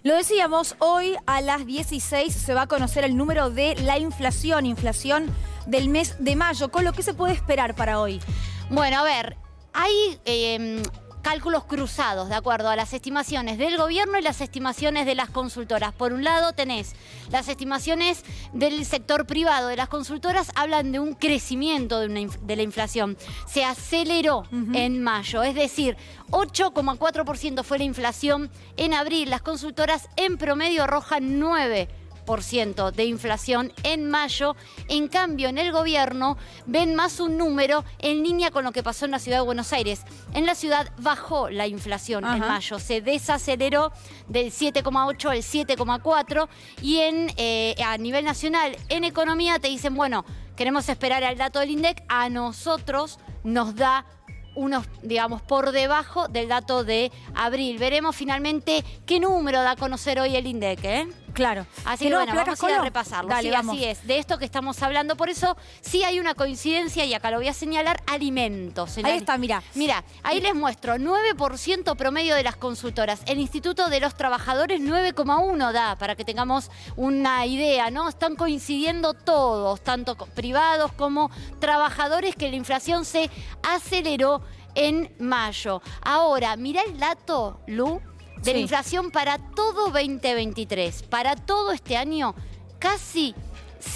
Lo decíamos, hoy a las 16 se va a conocer el número de la inflación del mes de mayo. ¿Con lo que se puede esperar para hoy? Bueno, a ver, hay cálculos cruzados de acuerdo a las estimaciones del gobierno y las estimaciones de las consultoras. Por un lado tenés las estimaciones del sector privado, de las consultoras hablan de un crecimiento de la inflación. Se aceleró en mayo, es decir, 8,4% fue la inflación en abril. Las consultoras en promedio arrojan 9% de inflación en mayo. En cambio, en el gobierno ven más un número en línea con lo que pasó en la ciudad de Buenos Aires. En la ciudad bajó la inflación en mayo, se desaceleró del 7,8 al 7,4 y a nivel nacional, en economía te dicen, bueno, queremos esperar al dato del INDEC, a nosotros nos da unos, digamos, por debajo del dato de abril. Veremos finalmente qué número da a conocer hoy el INDEC, ¿eh? Claro. Así que bueno, vamos a ir a repasarlo. Dale, sí, vamos. así es, de esto que estamos hablando. Por eso sí hay una coincidencia y acá lo voy a señalar, alimentos. Ahí está, mirá. Mirá, ahí les muestro, 9% promedio de las consultoras. El Instituto de los Trabajadores 9,1 da, para que tengamos una idea, ¿no? Están coincidiendo todos, tanto privados como trabajadores, que la inflación se aceleró en mayo. Ahora, mirá el dato, Lu, de la inflación para todo 2023. Para todo este año, casi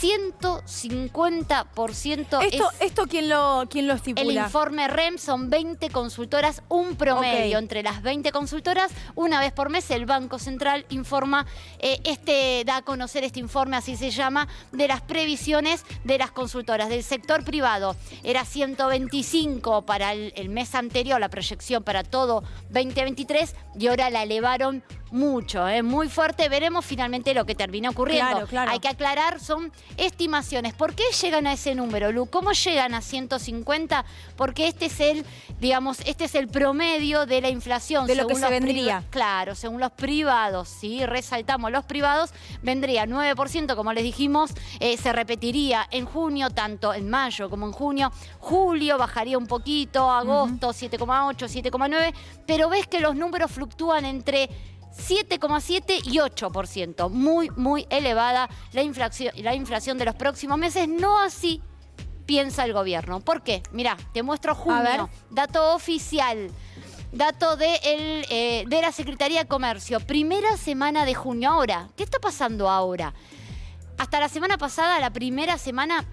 150%. ¿Esto quién lo estipula? El informe REM, son 20 consultoras, un promedio entre las 20 consultoras. Una vez por mes el Banco Central informa, da a conocer este informe, así se llama, de las previsiones de las consultoras. Del sector privado era 125 para el mes anterior, la proyección para todo 2023, y ahora la elevaron mucho, muy fuerte. Veremos finalmente lo que termina ocurriendo. Claro, claro. Hay que aclarar, son estimaciones. ¿Por qué llegan a ese número, Lu? ¿Cómo llegan a 150? Porque este es el promedio de la inflación. De lo que se vendría. Claro, según los privados, ¿sí? Resaltamos los privados, vendría 9%, como les dijimos, se repetiría en junio, tanto en mayo como en junio. Julio bajaría un poquito, agosto 7,8, 7,9, pero ves que los números fluctúan entre 7,7 y 8%. Muy, muy elevada la inflación de los próximos meses. No así piensa el gobierno. ¿Por qué? Mirá, te muestro junio. Dato oficial. Dato de la Secretaría de Comercio. Primera semana de junio. Ahora, ¿qué está pasando ahora? Hasta la semana pasada, la primera semana,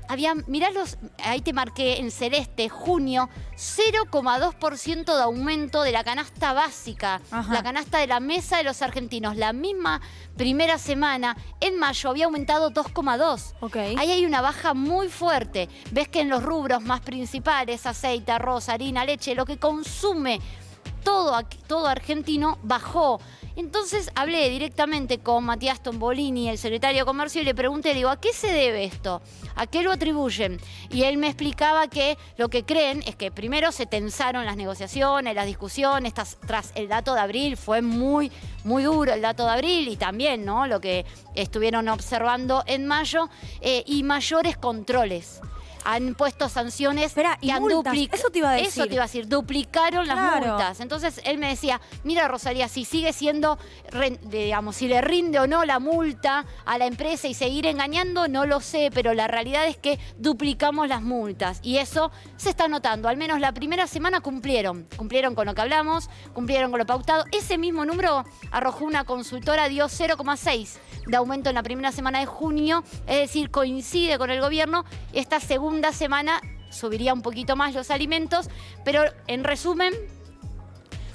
mirá ahí te marqué en celeste, junio, 0,2% de aumento de la canasta básica, la canasta de la mesa de los argentinos. La misma primera semana, en mayo, había aumentado 2,2%. Ahí hay una baja muy fuerte. Ves que en los rubros más principales, aceite, arroz, harina, leche, lo que consume todo argentino bajó. Entonces hablé directamente con Matías Tombolini, el secretario de Comercio, y le pregunté, digo, ¿a qué se debe esto? ¿A qué lo atribuyen? Y él me explicaba que lo que creen es que primero se tensaron las negociaciones, las discusiones, tras el dato de abril, fue muy, muy duro el dato de abril, y también, ¿no?, lo que estuvieron observando en mayo, y mayores controles. Han puesto sanciones y han duplicado. Eso te iba a decir. Eso te iba a decir, duplicaron las multas. Entonces él me decía, mira, Rosalía, si sigue siendo, digamos, si le rinde o no la multa a la empresa y seguir engañando, no lo sé, pero la realidad es que duplicamos las multas. Y eso se está notando. Al menos la primera semana cumplieron con lo que hablamos, cumplieron con lo pautado. Ese mismo número arrojó una consultora, dio 0,6 de aumento en la primera semana de junio, es decir, coincide con el gobierno. Esta segunda semana subiría un poquito más los alimentos, pero en resumen,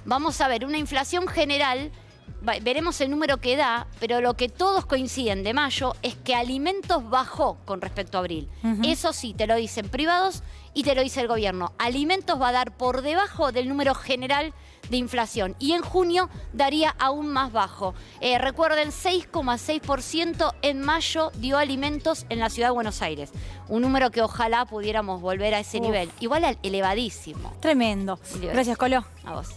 vamos a ver una inflación general, veremos el número que da, pero lo que todos coinciden de mayo es que alimentos bajó con respecto a abril. Eso sí, te lo dicen privados y te lo dice el gobierno. Alimentos va a dar por debajo del número general de inflación, y en junio daría aún más bajo. Recuerden, 6,6% en mayo dio alimentos en la ciudad de Buenos Aires. Un número que ojalá pudiéramos volver a ese nivel. Igual elevadísimo. Tremendo. Gracias, Colo. A vos.